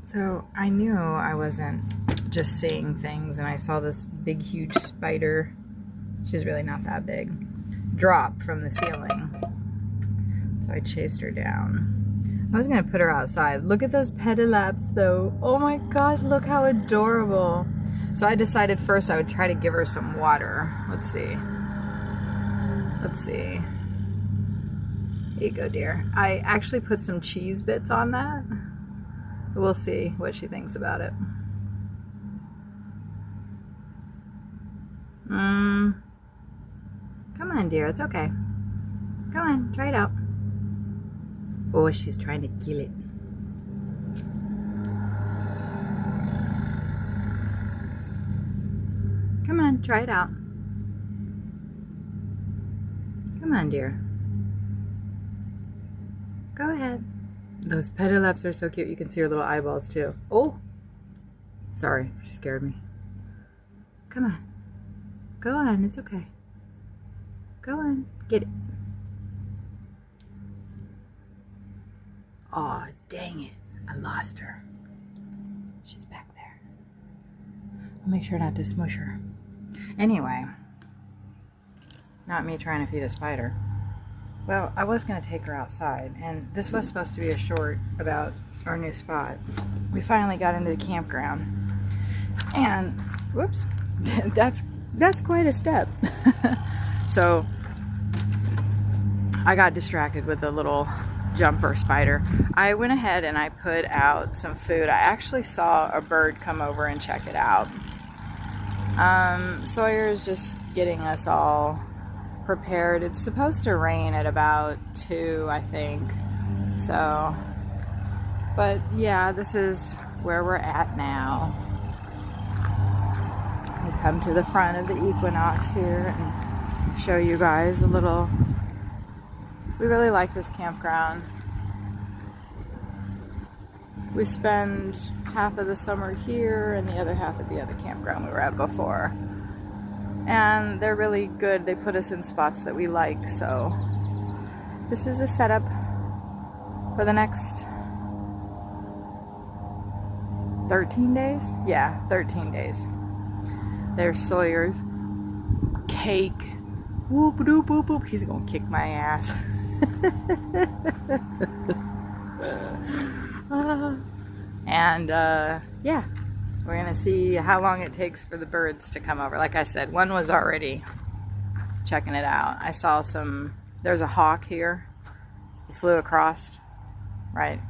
So I knew I wasn't just seeing things, and I saw this big, huge spider. She's really not that big. Drop from the ceiling. So I chased her down. I was gonna put her outside. Look at those pedilabs though. Oh my gosh, look how adorable. So I decided first I would try to give her some water. Let's see. Let's see. Here you go, dear. I actually put some cheese bits on that. We'll see what she thinks about it. Come on, dear. It's okay. Go on, try it out. Oh, she's trying to kill it. Come on, try it out. Come on, dear. Go ahead. Those pedilabs are so cute. You can see her little eyeballs too. Oh! Sorry, she scared me. Come on. Go on, it's okay. Go on, get it. Aw, dang it. I lost her. She's back there. I'll make sure not to smush her. Anyway, not me trying to feed a spider. Well, I was going to take her outside, and this was supposed to be a short about our new spot. We finally got into the campground, and whoops, that's quite a step. So I got distracted with the little jumper spider. I went ahead and I put out some food. I actually saw a bird come over and check it out. Sawyer's just getting us all prepared. It's supposed to rain at about 2, I think. So, but yeah, this is where we're at now. We come to the front of the Equinox here and show you guys a little. We really like this campground. We spend half of the summer here and the other half at the other campground we were at before. And they're really good. They put us in spots that we like, so this is the setup for the next 13 days? Yeah, 13 days. There's Sawyer's cake. Whoop doop whoop whoop. He's gonna kick my ass. Yeah, we're gonna see how long it takes for the birds to come over. Like I said, one was already checking it out. I saw there's a hawk here. He flew across right